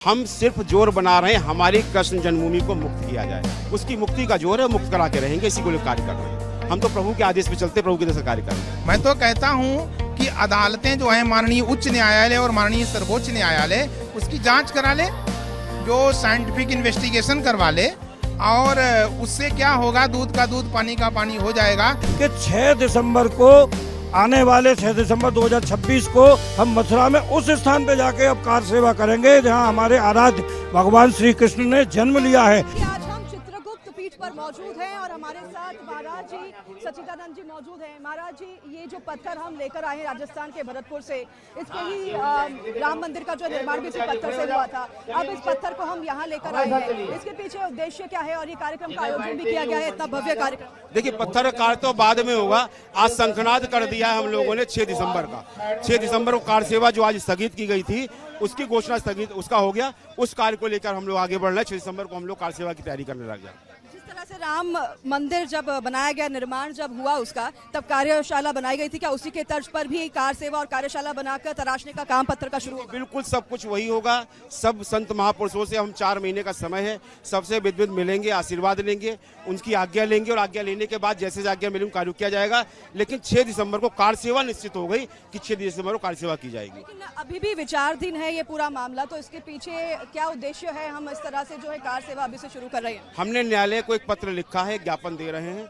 हम सिर्फ जोर बना रहे हैं हमारी कृष्ण जन्मभूमि को मुक्त किया जाए। उसकी मुक्ति का जोर है, मुक्त करा के रहेंगे, इसी को लोग कार्य कर रहे हैं। हम तो प्रभु के आदेश पे चलते, प्रभु के तरह से कार्य कर रहे हैं। मैं तो कहता हूँ कि अदालतें जो है माननीय उच्च न्यायालय और माननीय सर्वोच्च न्यायालय उसकी जांच करा ले, जो साइंटिफिक इन्वेस्टिगेशन करवा ले, और उससे क्या होगा, दूध का दूध पानी का पानी हो जाएगा। कि 6 दिसंबर को आने वाले 6 दिसंबर 2026 को हम मथुरा में उस स्थान पे जाके अब कार सेवा करेंगे जहां हमारे आराध्य भगवान श्री कृष्ण ने जन्म लिया है। आज हम चित्रगुप्त पीठ पर मौजूद हैं और हमारे साथ महाराज जी सच्चिदानंद जी मौजूद हैं। महाराज जी, ये जो पत्थर हम लेकर आए हैं राजस्थान के भरतपुर से, इसके ही राम मंदिर का जो निर्माण भी इसी पत्थर से हुआ था। अब इस पत्थर को हम यहाँ लेकर आए हैं, इसके पीछे उद्देश्य क्या है और ये कार्यक्रम का आयोजन भी किया गया है, इतना भव्य कार्यक्रम? देखिए, पत्थर कार तो बाद में होगा। आज शंखनाद कर दिया है हम लोगों ने 6 दिसंबर का। 6 दिसंबर को कार सेवा जो आज स्थगित की गई थी, उसकी घोषणा स्थगित उसका हो गया। उस कार्य को लेकर हम लोग आगे बढ़ रहे हैं। 6 दिसंबर को हम लोग कार सेवा की तैयारी करने लग गए। जिस तरह से राम मंदिर जब बनाया गया, निर्माण जब हुआ उसका, तब कार्यशाला बनाई गई थी, क्या उसी के तर्ज पर भी कार सेवा और कार्यशाला बनाकर तराशने का काम पत्थर का शुरू होगा? बिल्कुल, सब कुछ वही होगा। सब संत महापुरुषों से हम 4 महीने का समय है, सबसे विद्वत मिलेंगे, आशीर्वाद लेंगे, उनकी आज्ञा लेंगे और आज्ञा लेने के बाद जैसे आज्ञा मिले कार्य किया जाएगा। लेकिन 6 दिसंबर को कार सेवा निश्चित हो गई कि 6 दिसंबर को कार सेवा की जाएगी। लेकिन अभी भी विचाराधीन है ये पूरा मामला, तो इसके पीछे क्या उद्देश्य है? हम इस तरह से जो है कार सेवा अभी से शुरू कर रहे हैं। हमने न्यायालय को एक पत्र लिखा है, ज्ञापन दे रहे हैं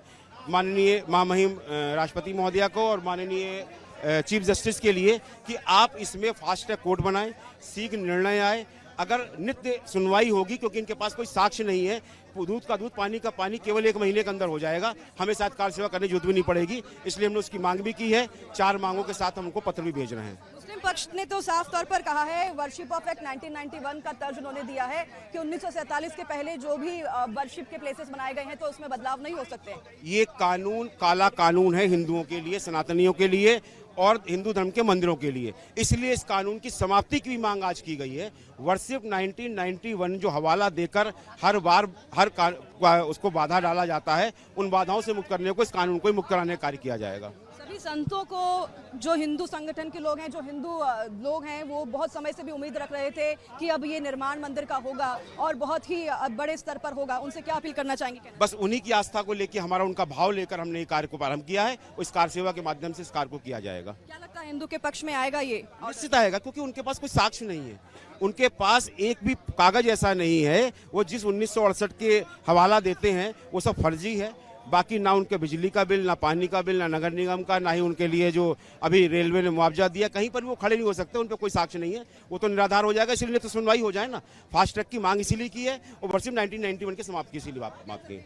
माननीय महामहिम राष्ट्रपति महोदया को और माननीय चीफ जस्टिस के लिए कि आप इसमें फास्ट ट्रैक कोर्ट बनाएं, शीघ्र निर्णय आए। अगर नित्य सुनवाई होगी, क्योंकि इनके पास कोई साक्ष्य नहीं है, दूध का दूध पानी का पानी केवल 1 महीने के अंदर हो जाएगा, हमें साथ कार सेवा करने की जरूरत भी नहीं पड़ेगी। इसलिए हमने उसकी मांग भी की है। 4 मांगों के साथ हम उनको पत्र भी भेज रहे हैं। मुस्लिम पक्ष ने तो साफ तौर पर कहा है, वर्शिप ऑफ एक्ट 1991 का तर्ज उन्होंने दिया है कि 1947 के पहले जो भी वर्शिप के प्लेसेस बनाए गए हैं तो उसमें बदलाव नहीं हो सकते। ये कानून काला कानून है हिंदुओं के लिए, सनातनियों के लिए और हिंदू धर्म के मंदिरों के लिए। इसलिए इस कानून की समाप्ति की भी मांग आज की गई है। वर्शिप 1991 जो हवाला देकर हर बार उसको बाधा डाला जाता है, उन बाधाओं से मुक्त करने को, इस कानून को मुक्त कराने का कार्य किया जाएगा। सभी संतों को, जो हिंदू संगठन के लोग हैं, जो हिंदू लोग हैं, वो बहुत समय से भी उम्मीद रख रहे थे कि अब ये निर्माण मंदिर का होगा और बहुत ही बड़े स्तर पर होगा। उनसे क्या अपील करना चाहेंगे? बस उन्हीं की आस्था को लेकर, हमारा उनका भाव लेकर हमने ये कार्य को प्रारंभ किया है। इस कार सेवा के माध्यम से इस कार्य को किया जाएगा। क्या लगता है हिंदू के पक्ष में आएगा ये? निश्चित आएगा, क्योंकि उनके पास कोई साक्ष्य नहीं है, उनके पास एक भी कागज ऐसा नहीं है। वो जिस 1968 के हवाला देते हैं वो सब फर्जी है। बाकी ना उनके बिजली का बिल, ना पानी का बिल, ना नगर निगम का, ना ही उनके लिए जो अभी रेलवे ने मुआवजा दिया, कहीं पर वो खड़े नहीं हो सकते। उन पर कोई साक्ष्य नहीं है, वो तो निराधार हो जाएगा। इसलिए तो सुनवाई हो जाए ना। फास्ट ट्रैक की मांग इसीलिए की है और वर्षिप 1991 की समाप्ति इसीलिए बात की।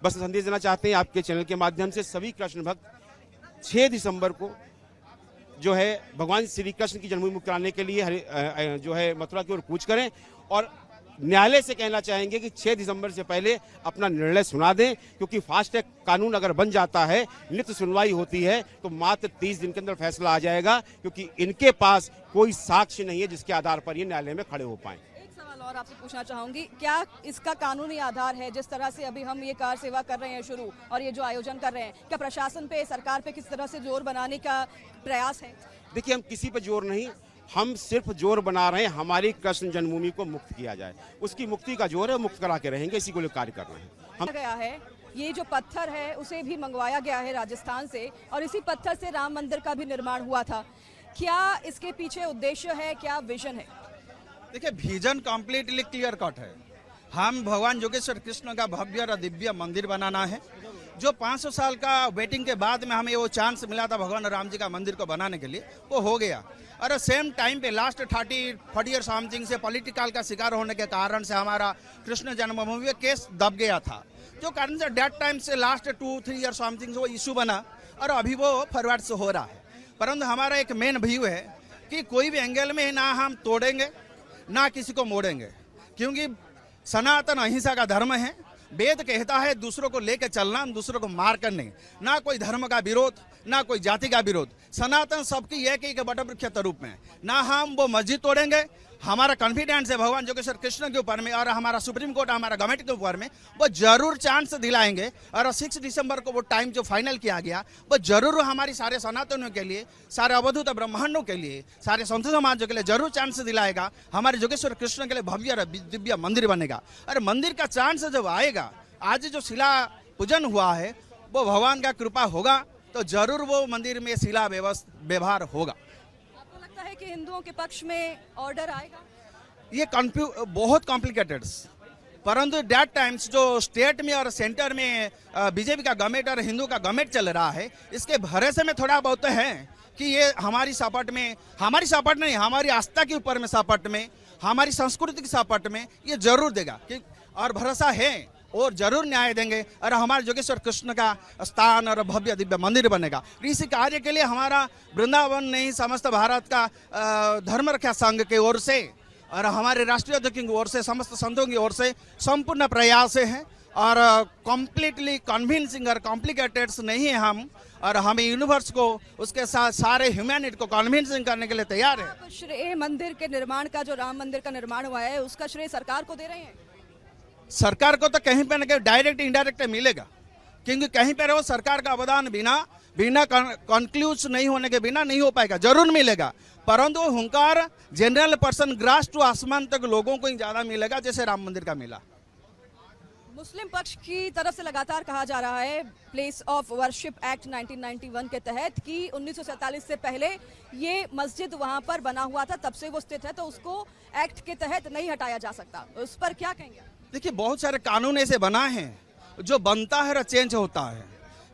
बस संदेश देना चाहते हैं आपके चैनल के माध्यम से सभी कृष्ण भक्त 6 दिसंबर को जो है भगवान श्री कृष्ण की जन्मभूमि मुक्त कराने के लिए जो है मथुरा की ओर कूच करें। और न्यायालय से कहना चाहेंगे कि 6 दिसंबर से पहले अपना निर्णय सुना दें, क्योंकि फास्ट ट्रैक कानून अगर बन जाता है, नित्य सुनवाई होती है, तो मात्र 30 दिन के अंदर फैसला आ जाएगा, क्योंकि इनके पास कोई साक्ष्य नहीं है जिसके आधार पर ये न्यायालय में खड़े हो पाए। एक सवाल और आपसे पूछना चाहूंगी, क्या इसका कानूनी आधार है? जिस तरह से अभी हम ये कार सेवा कर रहे हैं शुरू और ये जो आयोजन कर रहे हैं, क्या प्रशासन पे, सरकार पे किस तरह से जोर बनाने का प्रयास है? देखिए, हम किसी पे जोर नहीं, हम सिर्फ जोर बना रहे हैं हमारी कृष्ण जन्मभूमि को मुक्त किया जाए। उसकी मुक्ति का जोर है, मुक्त करा के रहेंगे, इसी को लेकर कार्य कर रहे हैं हम। गया है ये जो पत्थर है उसे भी मंगवाया गया है राजस्थान से और इसी पत्थर से राम मंदिर का भी निर्माण हुआ था। क्या इसके पीछे उद्देश्य है, क्या विजन है? देखिए, विजन कम्प्लीटली क्लियर कट है। हम भगवान योगेश्वर कृष्ण का भव्य और दिव्य मंदिर बनाना है। जो 500 साल का वेटिंग के बाद में हमें वो चांस मिला था भगवान राम जी का मंदिर को बनाने के लिए, वो हो गया। और सेम टाइम पे लास्ट 30-40 ईयर समथिंग से पॉलिटिकल का शिकार होने के कारण से हमारा कृष्ण जन्मभूमि में केस दब गया था, जो कारण से डेट टाइम से लास्ट 2-3 ईयर समथिंग से वो इशू बना और अभी वो फॉरवर्ड से हो रहा है। परंतु हमारा एक मेन व्यू है कि कोई भी एंगल में ना हम तोड़ेंगे ना किसी को मोड़ेंगे, क्योंकि सनातन अहिंसा का धर्म है। वेद कहता है दूसरों को लेकर चलना, दूसरों को मार कर नहीं। ना कोई धर्म का विरोध, ना कोई जाति का विरोध, सनातन सबकी एक एक वटवृक्ष रूप में, ना हम वो मस्जिद तोड़ेंगे। हमारा कॉन्फिडेंस है भगवान योगेश्वर कृष्ण के ऊपर में और हमारा सुप्रीम कोर्ट हमारा गवर्नमेंट के ऊपर में, वो जरूर चांस दिलाएंगे। और 6 दिसंबर को वो टाइम जो फाइनल किया गया वो जरूर हमारी सारे सनातनों के लिए, सारे अवधूत ब्रह्मांडों के लिए, सारे संत समाजों के लिए जरूर चांस दिलाएगा। हमारे योगेश्वर कृष्ण के लिए भव्य और दिव्य मंदिर बनेगा। और मंदिर का चांस जब आएगा, आज जो शिला पूजन हुआ है वो भगवान का कृपा होगा तो जरूर वो मंदिर में शिला व्यवहार होगा। आपको लगता है कि हिंदुओं के पक्ष में ऑर्डर आएगा? ये बहुत कॉम्प्लिकेटेड, परंतु डेट टाइम्स जो स्टेट में और सेंटर में बीजेपी का गवर्नमेंट और हिंदू का गवर्नमेंट चल रहा है, इसके भरोसे में थोड़ा बहुत है कि ये हमारी सपाट नहीं, हमारी आस्था के ऊपर में सपाट में, हमारी संस्कृति की सपाट में ये जरूर देगा कि और भरोसा है और जरूर न्याय देंगे और हमारे योगेश्वर कृष्ण का स्थान और भव्य दिव्य मंदिर बनेगा। इसी कार्य के लिए हमारा वृंदावन नहीं, समस्त भारत का धर्म रक्षा संघ की ओर से और हमारे राष्ट्रीय अध्यक्ष की ओर से, समस्त संतों की ओर से संपूर्ण प्रयास है और कम्प्लीटली कन्विंसिंग और कॉम्प्लिकेटेड नहीं है हम, और हमें यूनिवर्स को उसके साथ सारे ह्यूमैनिटी को कन्विंसिंग करने के लिए तैयार है। आप श्रेय मंदिर के निर्माण का, जो राम मंदिर का निर्माण हुआ है, उसका श्रेय सरकार को दे रहे हैं? सरकार को तो कहीं पे न कहीं डायरेक्ट इनडायरेक्ट मिलेगा, क्योंकि कहीं पर वो सरकार का अवदान बिना कंक्लूज नहीं होने के बिना नहीं हो पाएगा, जरूर मिलेगा। परंतु हुंकार जनरल पर्सन ग्रास टू आसमान तक लोगों को ही ज्यादा मिलेगा जैसे राम मंदिर का मिला। मुस्लिम पक्ष की तरफ से लगातार कहा जा रहा है प्लेस ऑफ वर्शिप एक्ट 1991 के तहत कि 1947 से पहले ये मस्जिद वहां पर बना हुआ था, तब से वो स्थित है, तो उसको एक्ट के तहत नहीं हटाया जा सकता। उस पर क्या कहेंगे? देखिए, बहुत सारे कानून ऐसे बना है जो बनता है और चेंज होता है,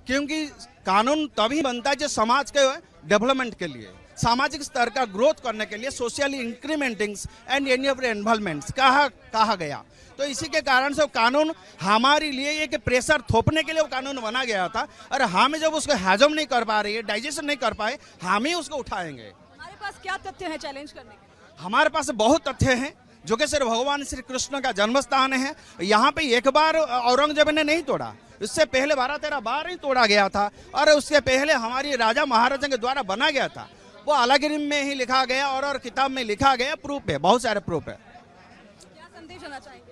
क्योंकि कानून तभी बनता है जो समाज के डेवलपमेंट के लिए, सामाजिक स्तर का ग्रोथ करने के लिए, सोशली इंक्रीमेंटिंग्स एंड इन्वॉल्वमेंट्स कहा गया। तो इसी के कारण से कानून हमारे लिए एक प्रेशर थोपने के लिए वो कानून बना गया था, और हम जब उसको हजम नहीं कर पा रही है, डाइजेशन नहीं कर पाए, हम ही उसको उठाएंगे। हमारे पास क्या तथ्य है चैलेंज करने के? हमारे पास बहुत तथ्य हैं। योगेश्वर भगवान श्री कृष्ण का जन्म स्थान है। यहाँ पे एक बार औरंगजेब ने नहीं तोड़ा, इससे पहले 12-13 बार ही तोड़ा गया था, और उससे पहले हमारी राजा महाराजा के द्वारा बना गया था। वो अलगरिम में ही लिखा गया और किताब में लिखा गया, प्रूफ है, बहुत सारे प्रूफ है। क्या संदेश देना चाहेंगे?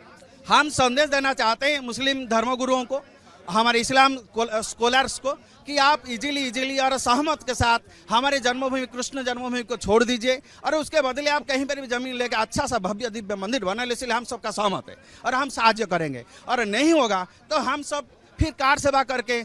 हम संदेश देना चाहते हैं मुस्लिम धर्मगुरुओं को, हमारे इस्लाम स्कॉलर्स को, कि आप इजीली और सहमत के साथ हमारे जन्मभूमि कृष्ण जन्मभूमि को छोड़ दीजिए, और उसके बदले आप कहीं पर भी जमीन लेकर अच्छा सा भव्य दिव्य मंदिर बना ले। इसलिए हम सबका सहमत है और हम साहाय्य करेंगे, और नहीं होगा तो हम सब फिर कार सेवा करके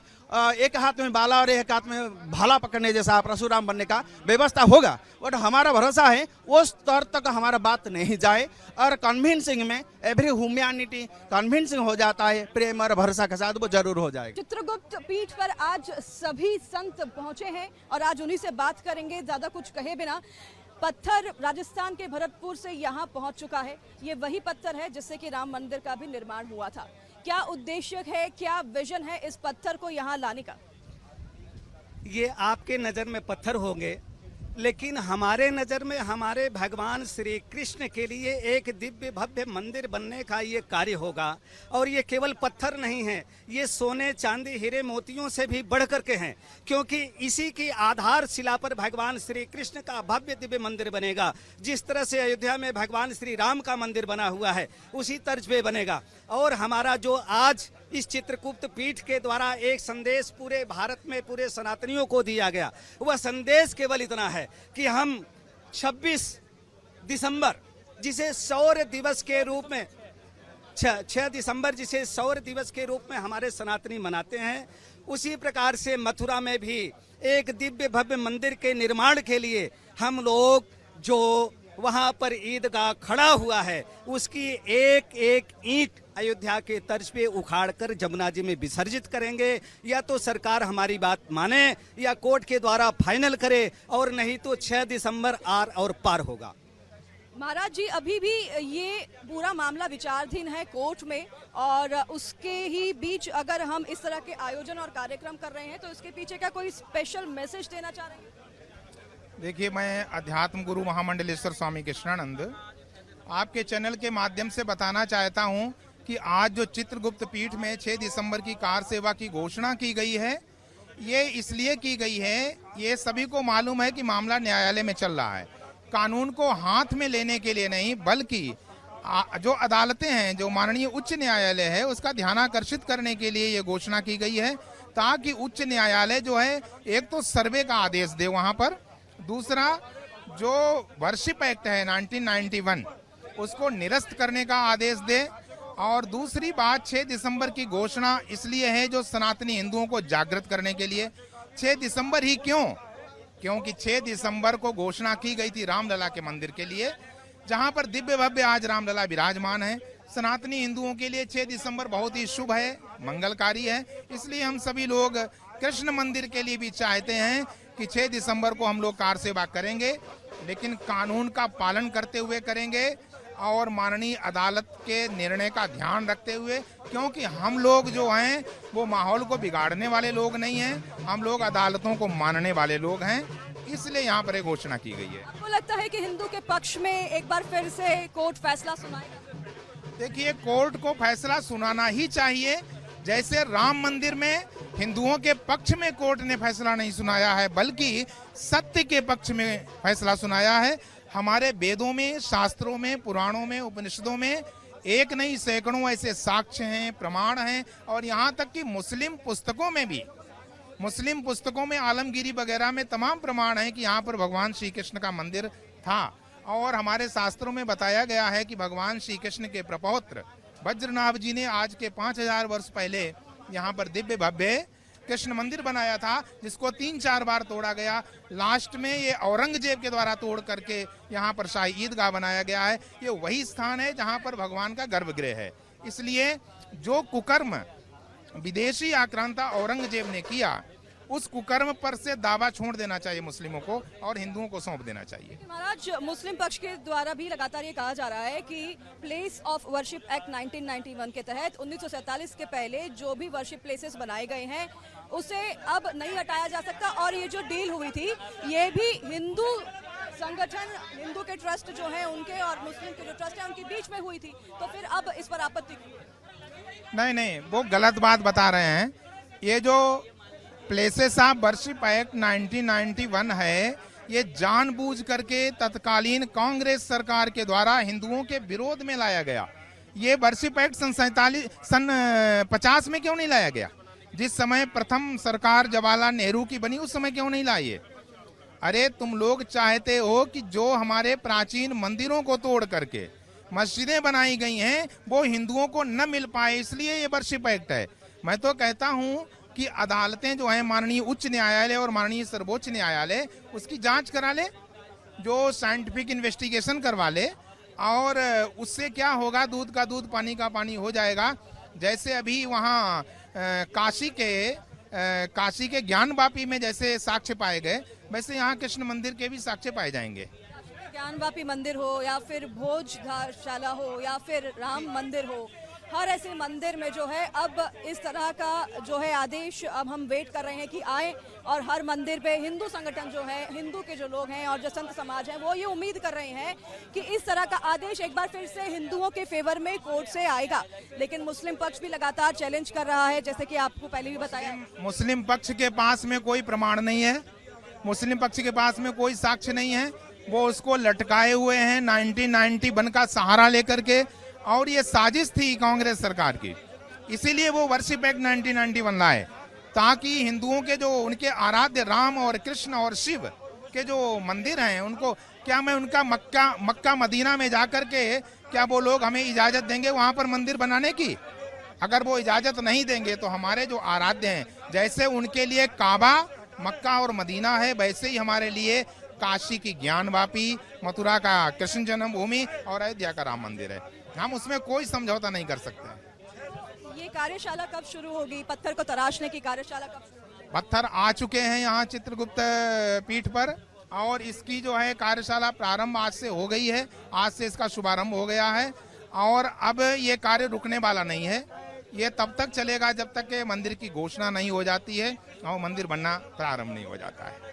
एक हाथ में बाला और एक हाथ में भाला पकड़ने जैसा परशुराम बनने का व्यवस्था होगा। बट हमारा भरोसा है उस स्तर तक हमारा बात नहीं जाए, और कन्विंसिंग में एवरी ह्यूमैनिटी कन्विंसिंग हो जाता है, प्रेम और भरोसा के साथ वो जरूर हो जाएगा। चित्रगुप्त पीठ पर आज सभी संत पहुंचे हैं और आज उन्हीं से बात करेंगे, ज्यादा कुछ कहे बिना। पत्थर राजस्थान के भरतपुर से यहाँ पहुंच चुका है। ये वही पत्थर है जिससे कि राम मंदिर का भी निर्माण हुआ था। क्या उद्देश्य है, क्या विजन है इस पत्थर को यहाँ लाने का? ये आपके नज़र में पत्थर होंगे, लेकिन हमारे नज़र में हमारे भगवान श्री कृष्ण के लिए एक दिव्य भव्य मंदिर बनने का ये कार्य होगा। और ये केवल पत्थर नहीं है, ये सोने चांदी हीरे मोतियों से भी बढ़ करके हैं, क्योंकि इसी की आधारशिला पर भगवान श्री कृष्ण का भव्य दिव्य मंदिर बनेगा। जिस तरह से अयोध्या में भगवान श्री राम का मंदिर बना हुआ है, उसी तर्ज पे बनेगा। और हमारा जो आज इस चित्रगुप्त पीठ के द्वारा एक संदेश पूरे भारत में पूरे सनातनियों को दिया गया, वह संदेश केवल इतना है कि हम 26 दिसंबर जिसे शौर्य दिवस के रूप में 6 दिसंबर जिसे शौर्य दिवस के रूप में हमारे सनातनी मनाते हैं, उसी प्रकार से मथुरा में भी एक दिव्य भव्य मंदिर के निर्माण के लिए हम लोग जो वहां पर ईदगाह खड़ा हुआ है, उसकी एक एक ईंट अयोध्या के तर्ज पे उखाड़ कर जमुना जी में विसर्जित करेंगे। या तो सरकार हमारी बात माने या कोर्ट के द्वारा फाइनल करे, और नहीं तो 6 दिसंबर आर और पार होगा। महाराज जी, अभी भी ये पूरा मामला विचाराधीन है कोर्ट में, और उसके ही बीच अगर हम इस तरह के आयोजन और कार्यक्रम कर रहे हैं तो इसके पीछे क्या कोई स्पेशल मैसेज देना चाह रहे हैं? देखिए, मैं अध्यात्म गुरु महामंडलेश्वर स्वामी कृष्णानंद आपके चैनल के माध्यम से बताना चाहता हूं कि आज जो चित्रगुप्त पीठ में 6 दिसंबर की कार सेवा की घोषणा की गई है, ये इसलिए की गई है, ये सभी को मालूम है कि मामला न्यायालय में चल रहा है। कानून को हाथ में लेने के लिए नहीं, बल्कि जो अदालतें हैं, जो माननीय उच्च न्यायालय है, उसका ध्यानाकर्षित करने के लिए ये घोषणा की गई है, ताकि उच्च न्यायालय जो है एक तो सर्वे का आदेश दे वहां पर, दूसरा जो वर्शिप एक्ट है 1991 उसको निरस्त करने का आदेश दे, और दूसरी बात 6 दिसंबर की घोषणा इसलिए है जो सनातनी हिंदुओं को जागृत करने के लिए। 6 दिसंबर ही क्यों? क्योंकि 6 दिसंबर को घोषणा की गई थी रामलला के मंदिर के लिए, जहां पर दिव्य भव्य आज रामलला विराजमान है। सनातनी हिंदुओं के लिए 6 दिसंबर बहुत ही शुभ है, मंगलकारी है। इसलिए हम सभी लोग कृष्ण मंदिर के लिए भी चाहते हैं कि 6 दिसंबर को हम लोग कार सेवा करेंगे, लेकिन कानून का पालन करते हुए करेंगे और माननीय अदालत के निर्णय का ध्यान रखते हुए, क्योंकि हम लोग जो हैं वो माहौल को बिगाड़ने वाले लोग नहीं हैं, हम लोग अदालतों को मानने वाले लोग हैं, इसलिए यहाँ पर एक घोषणा की गई है। आपको लगता है कि हिंदू के पक्ष में एक बार फिर से कोर्ट फैसला सुनाएगा? देखिए, कोर्ट को फैसला सुनाना ही चाहिए। जैसे राम मंदिर में हिंदुओं के पक्ष में कोर्ट ने फैसला नहीं सुनाया है, बल्कि सत्य के पक्ष में फैसला सुनाया है। हमारे वेदों में, शास्त्रों में, पुराणों में, उपनिषदों में एक नहीं सैकड़ों ऐसे साक्ष्य हैं, प्रमाण हैं, और यहाँ तक कि मुस्लिम पुस्तकों में भी, मुस्लिम पुस्तकों में आलमगीरी वगैरह में तमाम प्रमाण हैं कि यहाँ पर भगवान श्री कृष्ण का मंदिर था। और हमारे शास्त्रों में बताया गया है कि भगवान श्री कृष्ण के प्रपौत्र वज्रनाभ जी ने आज के 5000 वर्ष पहले यहाँ पर दिव्य भव्य कृष्ण मंदिर बनाया था, जिसको 3-4 बार तोड़ा गया। लास्ट में ये औरंगजेब के द्वारा तोड़ करके यहाँ पर शाही ईदगाह बनाया गया है। ये वही स्थान है जहाँ पर भगवान का गर्भगृह है। इसलिए जो कुकर्म विदेशी आक्रांता औरंगजेब ने किया, उस कुकर्म पर से दावा छोड़ देना चाहिए मुस्लिमों को और हिंदुओं को सौंप देना चाहिए। महाराज, मुस्लिम पक्ष के द्वारा भी लगातार ये कहा जा रहा है कि प्लेस ऑफ वर्शिप एक्ट 1991 के तहत 1947 के पहले जो भी वर्शिप प्लेसेस बनाए गए हैं उसे अब नहीं हटाया जा सकता, और ये जो डील हुई थी ये भी हिंदू संगठन, हिंदू के ट्रस्ट जो है उनके और मुस्लिम के जो ट्रस्ट है उनके बीच में हुई थी, तो फिर अब इस पर आपत्ति? नहीं, वो गलत बात बता रहे हैं। ये जो प्लेसेस ऑफ वर्शिप एक्ट 1991 है, ये जानबूझ करके तत्कालीन कांग्रेस सरकार के द्वारा हिंदुओं के विरोध में लाया गया। ये वर्शिप एक्ट सन 50 में क्यों नहीं लाया गया? जिस समय प्रथम सरकार जवाहरलाल नेहरू की बनी उस समय क्यों नहीं लाई? अरे तुम लोग चाहते हो कि जो हमारे प्राचीन मंदिरों को तोड़ करके मस्जिदें बनाई गई हैं वो हिंदुओं को न मिल पाए, इसलिए ये वर्शिप एक्ट है। मैं तो कहता हूं कि अदालतें जो हैं, माननीय उच्च न्यायालय और माननीय सर्वोच्च न्यायालय, उसकी जांच करा ले, जो साइंटिफिक इन्वेस्टिगेशन करवा ले, और उससे क्या होगा, दूध का दूध पानी का पानी हो जाएगा। जैसे अभी वहाँ काशी के ज्ञानवापी में जैसे साक्ष्य पाए गए, वैसे यहाँ कृष्ण मंदिर के भी साक्ष्य पाए जाएंगे। ज्ञानवापी मंदिर हो या फिर भोजशाला हो या फिर राम मंदिर हो, हर ऐसे मंदिर में जो है अब इस तरह का जो है आदेश अब हम वेट कर रहे हैं कि आए, और हर मंदिर पे हिंदू संगठन जो है, हिंदू के जो लोग हैं और जो संत समाज है, वो ये उम्मीद कर रहे हैं कि इस तरह का आदेश एक बार फिर से हिंदुओं के फेवर में कोर्ट से आएगा। लेकिन मुस्लिम पक्ष भी लगातार चैलेंज कर रहा है, जैसे कि आपको पहले भी बताया। मुस्लिम पक्ष के पास में कोई प्रमाण नहीं है, मुस्लिम पक्ष के पास में कोई साक्ष्य नहीं है, वो उसको लटकाए हुए हैं 1991 का सहारा लेकर के, और ये साजिश थी कांग्रेस सरकार की। इसीलिए वो वर्शिप एक्ट 1991 लाए, ताकि हिंदुओं के जो उनके आराध्य राम और कृष्ण और शिव के जो मंदिर हैं, उनको क्या मैं उनका मक्का मदीना में जाकर के क्या वो लोग हमें इजाजत देंगे वहां पर मंदिर बनाने की? अगर वो इजाजत नहीं देंगे तो हमारे जो आराध्य हैं, जैसे उनके लिए काबा, मक्का और मदीना है, वैसे ही हमारे लिए काशी की ज्ञानवापी, मथुरा का कृष्ण जन्मभूमि और अयोध्या का राम मंदिर है। हम उसमें कोई समझौता नहीं कर सकते। ये कार्यशाला कब शुरू होगी? पत्थर को तराशने की कार्यशाला कब शुरू होगी? पत्थर आ चुके हैं यहाँ चित्रगुप्त पीठ पर, और इसकी जो है कार्यशाला प्रारंभ आज से हो गई है, आज से इसका शुभारंभ हो गया है, और अब ये कार्य रुकने वाला नहीं है। ये तब तक चलेगा जब तक के मंदिर की घोषणा नहीं हो जाती है और मंदिर बनना प्रारंभ नहीं हो जाता है।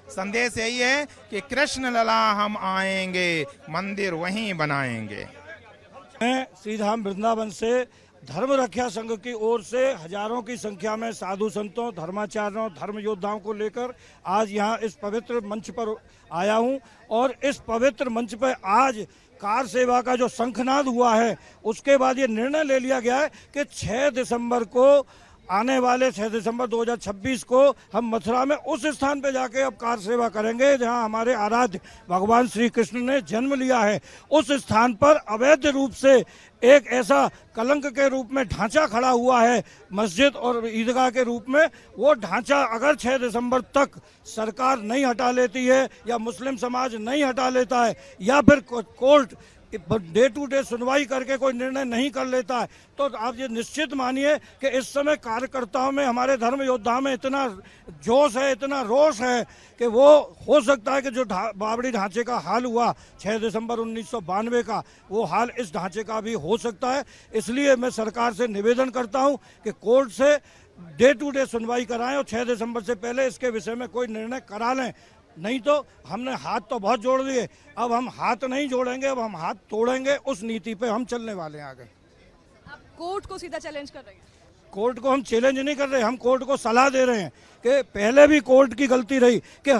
संदेश यही है कि कृष्ण लला हम आएंगे, मंदिर वहीं बनाएंगे। मैं श्रीधाम वृंदावन से धर्म रक्षा संघ की ओर से हजारों की संख्या में साधु संतों, धर्माचार्यों, धर्म योद्धाओं को लेकर आज यहाँ इस पवित्र मंच पर आया हूँ। और इस पवित्र मंच पर आज कार सेवा का जो शंखनाद हुआ है, उसके बाद ये निर्णय ले लिया गया है कि 6 दिसंबर को आने वाले 6 दिसंबर 2026 को हम मथुरा में उस स्थान पे जाके अब कार सेवा करेंगे जहां हमारे आराध्य भगवान श्री कृष्ण ने जन्म लिया है। उस स्थान पर अवैध रूप से एक ऐसा कलंक के रूप में ढांचा खड़ा हुआ है मस्जिद और ईदगाह के रूप में, वो ढांचा अगर 6 दिसंबर तक सरकार नहीं हटा लेती है या मुस्लिम समाज नहीं हटा लेता है या फिर कोर्ट डे टू डे सुनवाई करके कोई निर्णय नहीं कर लेता है, तो आप ये निश्चित मानिए कि इस समय कार्यकर्ताओं में, हमारे धर्म योद्धाओं में इतना जोश है, इतना रोष है कि वो हो सकता है कि जो बाबरी ढांचे का हाल हुआ 6 दिसंबर 1992 का, वो हाल इस ढांचे का भी हो सकता है। इसलिए मैं सरकार से निवेदन करता हूं कि कोर्ट से डे टू डे सुनवाई कराएं और 6 दिसंबर से पहले इसके विषय में कोई निर्णय करा लें। नहीं तो हमने हाथ तो बहुत जोड़ दिए, अब हम हाथ नहीं जोड़ेंगे, अब हम हाथ तोड़ेंगे। उस नीति पे हम चलने वाले हैं आगे। आप कोर्ट को सीधा चैलेंज कर रहे हैं? कोर्ट को हम चैलेंज नहीं कर रहे, हम कोर्ट को सलाह दे रहे हैं कि पहले भी कोर्ट की गलती रही कि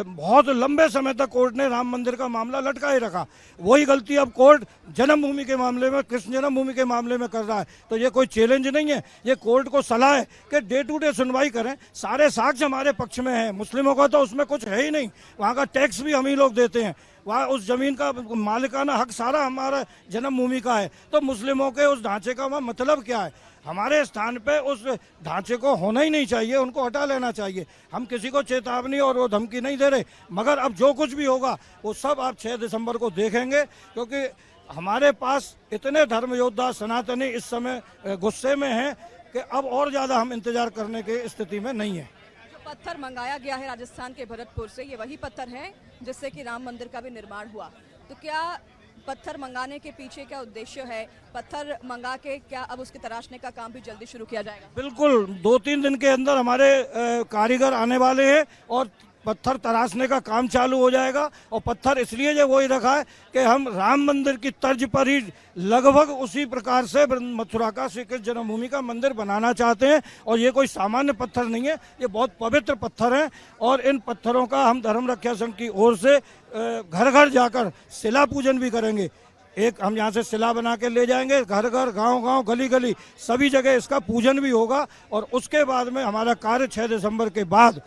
बहुत लंबे समय तक कोर्ट ने राम मंदिर का मामला लटकाए रखा। वही गलती अब कोर्ट जन्मभूमि के मामले में, कृष्ण जन्मभूमि के मामले में कर रहा है। तो ये कोई चैलेंज नहीं है, ये कोर्ट को सलाह है कि डे टू डे सुनवाई करें। सारे साक्ष्य हमारे पक्ष में है, मुस्लिमों का तो उसमें कुछ है ही नहीं। वहाँ का टैक्स भी हम ही लोग देते हैं, वहाँ उस जमीन का मालिकाना हक सारा हमारा जन्मभूमि का है। तो मुस्लिमों के उस ढांचे का मतलब क्या है? हमारे स्थान पे उस ढांचे को होना ही नहीं चाहिए, उनको हटा लेना चाहिए। हम किसी को चेतावनी और वो धमकी नहीं दे रहे, मगर अब जो कुछ भी होगा वो सब आप 6 दिसंबर को देखेंगे, क्योंकि हमारे पास इतने धर्म योद्धा सनातनी इस समय गुस्से में हैं कि अब और ज़्यादा हम इंतजार करने की स्थिति में नहीं है। जो पत्थर मंगाया गया है राजस्थान के भरतपुर से, ये वही पत्थर है जिससे कि राम मंदिर का भी निर्माण हुआ। तो क्या पत्थर मंगाने के पीछे क्या उद्देश्य है? पत्थर मंगा के क्या अब उसके तराशने का काम भी जल्दी शुरू किया जाएगा? बिल्कुल, 2-3 दिन के अंदर हमारे कारीगर आने वाले हैं और पत्थर तराशने का काम चालू हो जाएगा। और पत्थर इसलिए जो वही रखा है कि हम राम मंदिर की तर्ज पर ही लगभग उसी प्रकार से मथुरा का श्री कृष्ण जन्मभूमि का मंदिर बनाना चाहते हैं। और ये कोई सामान्य पत्थर नहीं है, ये बहुत पवित्र पत्थर हैं। और इन पत्थरों का हम धर्म रक्षा संघ की ओर से घर घर जाकर शिला पूजन भी करेंगे। एक हम यहाँ से शिला बना के ले जाएंगे, घर घर, गांव गांव, गली गली, सभी जगह इसका पूजन भी होगा। और उसके बाद में हमारा कार्य 6 दिसंबर के बाद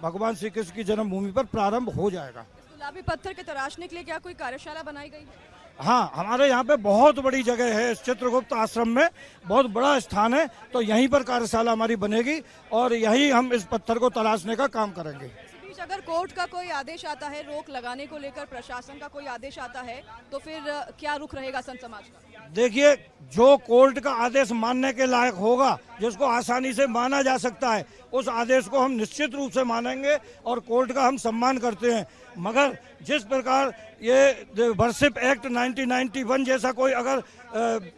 भगवान श्री कृष्ण की जन्मभूमि पर प्रारंभ हो जाएगा। गुलाबी पत्थर के तराशने के लिए क्या कोई कार्यशाला बनाई गई है? हाँ, हमारे यहाँ पे बहुत बड़ी जगह है, चित्रगुप्त आश्रम में बहुत बड़ा स्थान है, तो यहीं पर कार्यशाला हमारी बनेगी और यहीं हम इस पत्थर को तराशने का काम करेंगे। इस बीच अगर कोर्ट का कोई आदेश आता है, रोक लगाने को लेकर प्रशासन का कोई आदेश आता है, तो फिर क्या रुख रहेगा संत समाज का? देखिए, जो कोर्ट का आदेश मानने के लायक होगा, जिसको आसानी से माना जा सकता है, उस आदेश को हम निश्चित रूप से मानेंगे और कोर्ट का हम सम्मान करते हैं। मगर जिस प्रकार ये वर्शिप एक्ट 1991 जैसा कोई अगर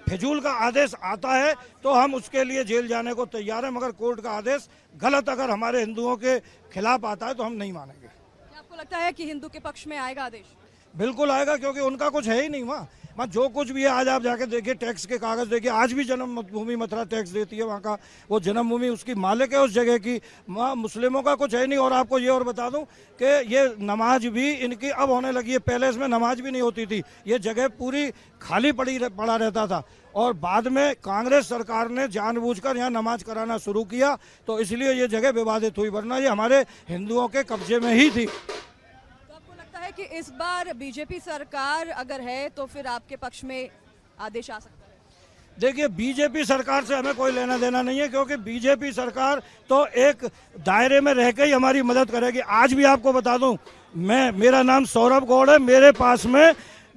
फिजूल का आदेश आता है तो हम उसके लिए जेल जाने को तैयार हैं, मगर कोर्ट का आदेश गलत अगर हमारे हिंदुओं के खिलाफ आता है तो हम नहीं मानेंगे। क्या आपको लगता है कि हिंदू के पक्ष में आएगा आदेश? बिल्कुल आएगा, क्योंकि उनका कुछ है ही नहीं वहाँ। जो कुछ भी है, आज आप जाके देखिए, टैक्स के कागज देखिए, आज भी जन्मभूमि मथुरा टैक्स देती है। वहाँ का वो जन्मभूमि उसकी मालिक है उस जगह की, वहाँ मुस्लिमों का कुछ है नहीं। और आपको ये और बता दूं कि ये नमाज भी इनकी अब होने लगी है, पहले इसमें नमाज भी नहीं होती थी, ये जगह पूरी खाली पड़ा रहता था। और बाद में कांग्रेस सरकार ने जानबूझकर यहाँ नमाज कराना शुरू किया, तो इसलिए ये जगह विवादित हुई, वरना ये हमारे हिंदुओं के कब्जे में ही थी। है कि इस बार बीजेपी सरकार अगर है तो फिर आपके पक्ष में आदेश आ सकता है? देखिए, बीजेपी सरकार से हमें कोई लेना देना नहीं है, क्योंकि बीजेपी सरकार तो एक दायरे में रह के ही हमारी मदद करेगी। आज भी आपको बता दूं, मेरा नाम सौरभ गौड़ है, मेरे पास में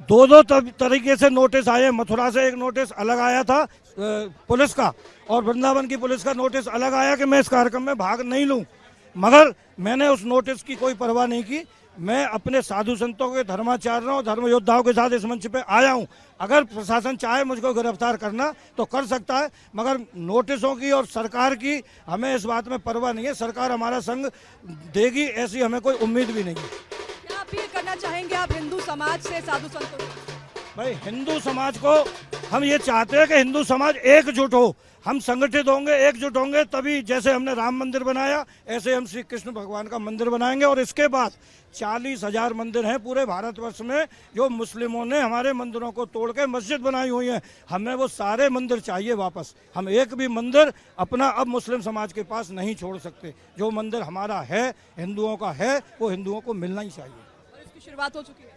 2 तरीके से नोटिस आए। मथुरा से एक नोटिस अलग आया था पुलिस का, और वृंदावन की पुलिस का नोटिस अलग आया कि मैं इस कार्यक्रम में भाग नहीं लूं। मगर मैंने उस नोटिस की कोई परवाह नहीं की। मैं अपने साधु संतों के, धर्माचार्यों, धर्म योद्धाओं के साथ इस मंच पे आया हूं। अगर प्रशासन चाहे मुझको गिरफ्तार करना तो कर सकता है, मगर नोटिसों की और सरकार की हमें इस बात में परवाह नहीं है। सरकार हमारा संग देगी, ऐसी हमें कोई उम्मीद भी नहीं है। क्या अपील करना चाहेंगे आप हिंदू समाज से, साधु संतों से? भाई हिंदू समाज को हम ये चाहते हैं कि हिंदू समाज एकजुट हो, हम संगठित होंगे, एकजुट होंगे, तभी जैसे हमने राम मंदिर बनाया ऐसे हम श्री कृष्ण भगवान का मंदिर बनाएंगे। और इसके बाद 40,000 मंदिर हैं पूरे भारतवर्ष में जो मुस्लिमों ने हमारे मंदिरों को तोड़ के मस्जिद बनाई हुई हैं। हमें वो सारे मंदिर चाहिए वापस। हम एक भी मंदिर अपना अब मुस्लिम समाज के पास नहीं छोड़ सकते। जो मंदिर हमारा है, हिंदुओं का है, वो हिंदुओं को मिलना ही चाहिए। और इसकी शुरुआत हो चुकी है।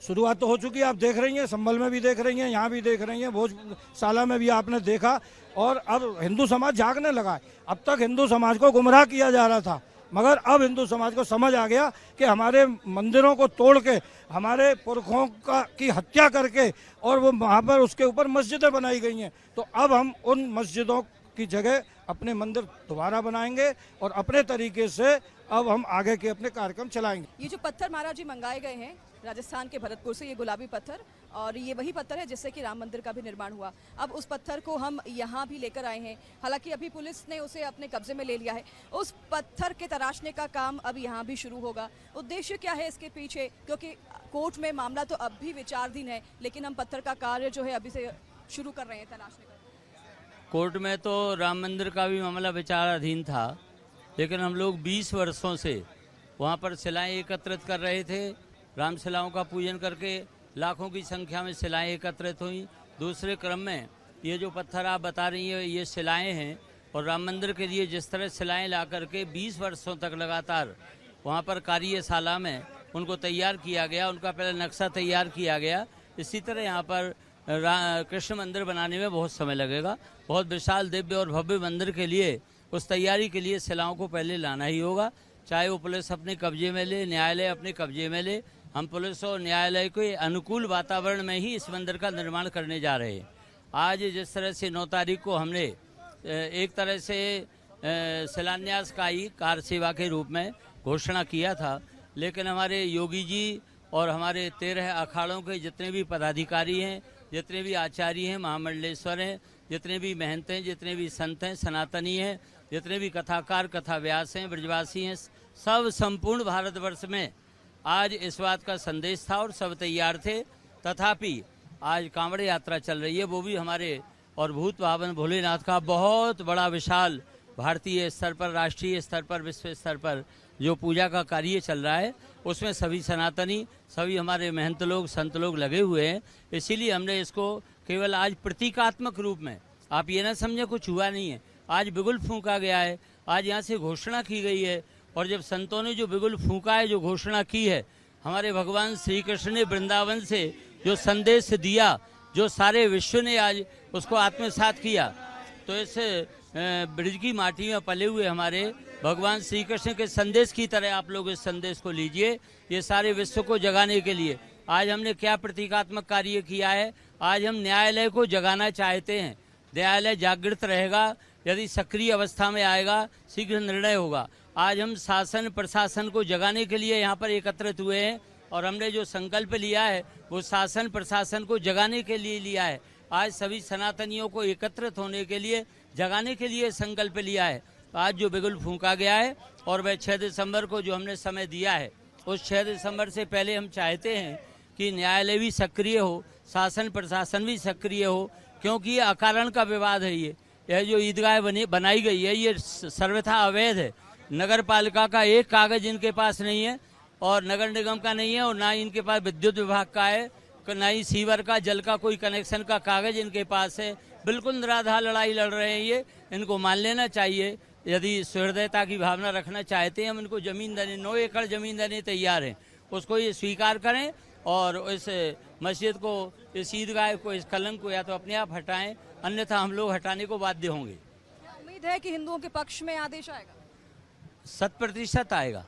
शुरुआत तो हो चुकी है, आप देख रही हैं, संभल में भी देख रही हैं, यहाँ भी देख रही हैं, भोजशाला में भी आपने देखा। और अब हिंदू समाज जागने लगा है। अब तक हिंदू समाज को गुमराह किया जा रहा था, मगर अब हिंदू समाज को समझ आ गया कि हमारे मंदिरों को तोड़ के, हमारे पुरखों की हत्या करके और वो वहाँ पर उसके ऊपर मस्जिदें बनाई गई हैं, तो अब हम उन मस्जिदों की जगह अपने मंदिर दोबारा बनाएंगे और अपने तरीके से अब हम आगे के अपने कार्यक्रम चलाएंगे। ये जो पत्थर महाराज जी मंगाए गए हैं राजस्थान के भरतपुर से, ये गुलाबी पत्थर, और ये वही पत्थर है जिससे कि राम मंदिर का भी निर्माण हुआ। अब उस पत्थर को हम यहाँ भी लेकर आए हैं, हालांकि अभी पुलिस ने उसे अपने कब्जे में ले लिया है। उस पत्थर के तराशने का काम अब यहाँ भी शुरू होगा। उद्देश्य क्या है इसके पीछे, क्योंकि कोर्ट में मामला तो अब भी विचाराधीन है, लेकिन हम पत्थर का कार्य जो है अभी से शुरू कर रहे हैं तलाशने का। कोर्ट में तो राम मंदिर का भी मामला विचाराधीन था, लेकिन हम लोग 20 वर्षों से वहाँ पर शिलाएं एकत्रित कर रहे थे। राम शिलाओं का पूजन करके लाखों की संख्या में शिलाएं एकत्रित हुई। दूसरे क्रम में ये जो पत्थर आप बता रही हैं ये शिलाएं हैं, और राम मंदिर के लिए जिस तरह शिलाएं ला करके 20 वर्षों तक लगातार वहाँ पर कार्यशाला में उनको तैयार किया गया, उनका पहले नक्शा तैयार किया गया, इसी तरह यहाँ पर कृष्ण मंदिर बनाने में बहुत समय लगेगा। बहुत विशाल दिव्य और भव्य मंदिर के लिए उस तैयारी के लिए शिलाओं को पहले लाना ही होगा, चाहे वो पुलिस अपने कब्जे में ले, न्यायालय अपने कब्जे में ले। हम पुलिस और न्यायालय के अनुकूल वातावरण में ही इस मंदिर का निर्माण करने जा रहे हैं। आज जिस तरह से 9 तारीख को हमने एक तरह से शिलान्यास का ही कार सेवा के रूप में घोषणा किया था, लेकिन हमारे योगी जी और हमारे 13 अखाड़ों के जितने भी पदाधिकारी हैं, जितने भी आचार्य हैं, महामंडलेश्वर हैं, जितने भी महंत हैं, जितने भी संत हैं, सनातनी हैं, जितने भी कथाकार, कथा व्यास हैं, ब्रजवासी हैं, सब संपूर्ण भारतवर्ष में आज इस बात का संदेश था और सब तैयार थे। तथापि आज कांवड़ यात्रा चल रही है, वो भी हमारे और भूत पावन भोलेनाथ का बहुत बड़ा विशाल भारतीय स्तर पर, राष्ट्रीय स्तर पर, विश्व स्तर पर जो पूजा का कार्य चल रहा है, उसमें सभी सनातनी, सभी हमारे महंत लोग, संत लोग लगे हुए हैं। इसीलिए हमने इसको केवल आज प्रतीकात्मक रूप में, आप ये ना समझे कुछ हुआ नहीं है, आज बिगुल फूंका गया है, आज यहाँ से घोषणा की गई है। और जब संतों ने जो बिगुल फूंका है, जो घोषणा की है, हमारे भगवान श्री कृष्ण ने वृंदावन से जो संदेश दिया, जो सारे विश्व ने आज उसको आत्मसात किया, तो इस ब्रिज की माटी में पले हुए हमारे भगवान श्री कृष्ण के संदेश की तरह आप लोग इस संदेश को लीजिए। ये सारे विश्व को जगाने के लिए आज हमने क्या प्रतीकात्मक कार्य किया है। आज हम न्यायालय को जगाना चाहते हैं। न्यायालय जागृत रहेगा, यदि सक्रिय अवस्था में आएगा, शीघ्र निर्णय होगा। आज हम शासन प्रशासन को जगाने के लिए यहाँ पर एकत्रित हुए हैं, और हमने जो संकल्प लिया है वो शासन प्रशासन को जगाने के लिए लिया है। आज सभी सनातनियों को एकत्रित होने के लिए, जगाने के लिए संकल्प लिया है। आज जो बिगुल फूंका गया है, और वह 6 दिसंबर को जो हमने समय दिया है, उस 6 दिसंबर से पहले हम चाहते हैं कि न्यायालय भी सक्रिय हो, शासन प्रशासन भी सक्रिय हो, क्योंकि ये अकारण का विवाद है। यह जो ईदगाह बनाई गई है, ये सर्वथा अवैध है। नगर पालिका का एक कागज इनके पास नहीं है, और नगर निगम का नहीं है, और ना इनके पास विद्युत विभाग का है, ना ही सीवर का, जल का कोई कनेक्शन का कागज इनके पास है। बिल्कुल निराधार लड़ाई लड़ रहे हैं ये, इनको मान लेना चाहिए। यदि सहृदयता की भावना रखना चाहते हैं, हम इनको जमीन देने, 9 एकड़ जमीन देने तैयार हैं, उसको ये स्वीकार करें और इस मस्जिद को, इस ईदगाह को, इस कलंक को या तो अपने आप हटाएं, अन्यथा हम लोग हटाने को बाध्य होंगे। उम्मीद है कि हिंदुओं के पक्ष में आदेश आएगा। 100% आएगा,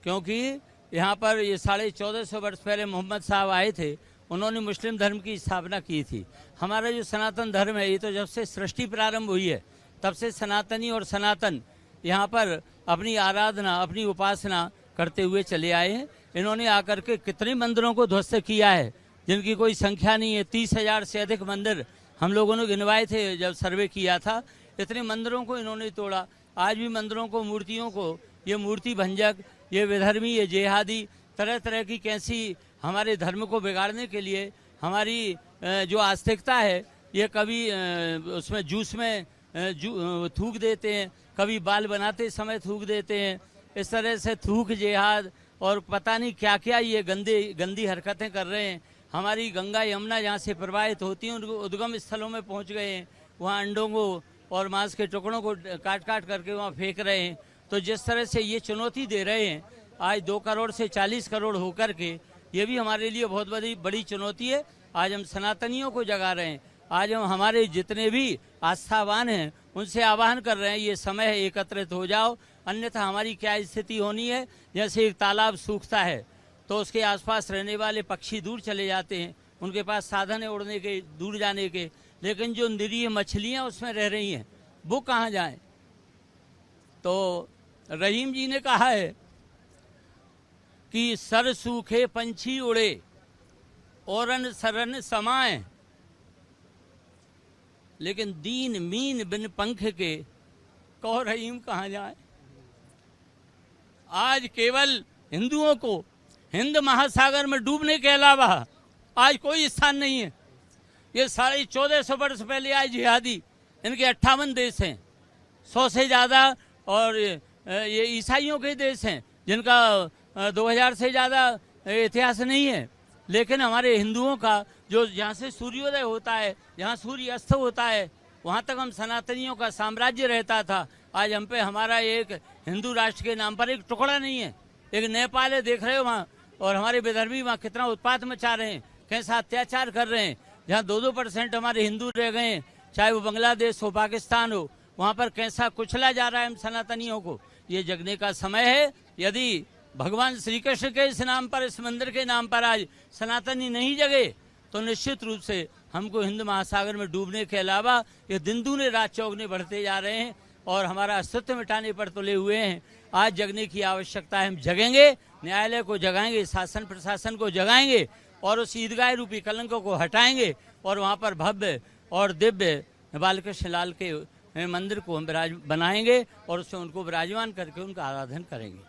क्योंकि यहाँ पर ये 1450 वर्ष पहले मोहम्मद साहब आए थे, उन्होंने मुस्लिम धर्म की स्थापना की थी। हमारा जो सनातन धर्म है, ये तो जब से सृष्टि प्रारंभ हुई है तब से सनातनी और सनातन यहाँ पर अपनी आराधना, अपनी उपासना करते हुए चले आए हैं। इन्होंने आकर के कितने मंदिरों को ध्वस्त किया है, जिनकी कोई संख्या नहीं है। 30,000 से अधिक मंदिर हम लोगों ने गिनवाए थे जब सर्वे किया था। इतने मंदिरों को इन्होंने तोड़ा। आज भी मंदिरों को, मूर्तियों को, ये मूर्ति भंजक, ये विधर्मी, ये जेहादी, तरह तरह की कैसी हमारे धर्म को बिगाड़ने के लिए हमारी जो आस्तिकता है ये कभी उसमें जूस में थूक देते हैं, कभी बाल बनाते समय थूक देते हैं। इस तरह से थूक जिहाद और पता नहीं क्या क्या ये गंदी हरकतें कर रहे हैं। हमारी गंगा यमुना जहाँ से प्रवाहित होती हैं उनको उद्गम स्थलों में पहुँच गए हैं, वहाँ अंडों को और मांस के टुकड़ों को काट काट करके वहाँ फेंक रहे हैं। तो जिस तरह से ये चुनौती दे रहे हैं आज 2 करोड़ से 40 करोड़ होकर के, ये भी हमारे लिए बहुत बड़ी चुनौती है। आज हम सनातनियों को जगा रहे हैं, आज हम हमारे जितने भी आस्थावान हैं उनसे आह्वान कर रहे हैं ये समय है एकत्रित हो जाओ, अन्यथा हमारी क्या स्थिति होनी है। जैसे एक तालाब सूखता है तो उसके आसपास रहने वाले पक्षी दूर चले जाते हैं, उनके पास साधन है उड़ने के, दूर जाने के, लेकिन जो निरीह मछलियां उसमें रह रही हैं वो कहाँ जाएं। तो रहीम जी ने कहा है कि सर सूखे पंछी उड़े औरन सरन समाए, लेकिन दीन मीन बिन पंख के कहो रहीम कहाँ जाए। आज केवल हिंदुओं को हिंद महासागर में डूबने के अलावा आज कोई स्थान नहीं है। ये सारे 1400 वर्ष पहले आए जिहादी, इनके 58 देश हैं, 100 से ज़्यादा, और ये ईसाइयों के देश हैं जिनका 2000 से ज़्यादा इतिहास नहीं है। लेकिन हमारे हिंदुओं का जो जहाँ से सूर्योदय होता है, जहाँ सूर्य अस्त होता है, वहाँ तक हम सनातनियों का साम्राज्य रहता था। आज हम पे हमारा एक हिंदू राष्ट्र के नाम पर एक टुकड़ा नहीं है। एक नेपाल है, देख रहे हो वहाँ, और हमारे विदर्भी वहाँ कितना उत्पात मचा रहे हैं, कैसा अत्याचार कर रहे हैं। जहाँ 2-2% हमारे हिंदू रह गए हैं, चाहे वो बांग्लादेश हो, पाकिस्तान हो, वहाँ पर कैसा कुचला जा रहा है हम सनातनियों को। ये जगने का समय है। यदि भगवान श्री कृष्ण के इस नाम पर, इस मंदिर के नाम पर आज सनातनी नहीं जगे तो निश्चित रूप से हमको हिंद महासागर में डूबने के अलावा ये दिन दूने रात चौगने बढ़ते जा रहे हैं और हमारा अस्तित्व मिटाने पर तुले हुए हैं। आज जगने की आवश्यकता है, हम जगेंगे, न्यायालय को जगाएंगे, शासन प्रशासन को जगाएंगे और उस ईदगाह रूपी कलंकों को हटाएंगे और वहाँ पर भव्य और दिव्य बालकृष्ण लाल के मंदिर को हम बनाएंगे और उससे उनको विराजमान करके उनका आराधन करेंगे।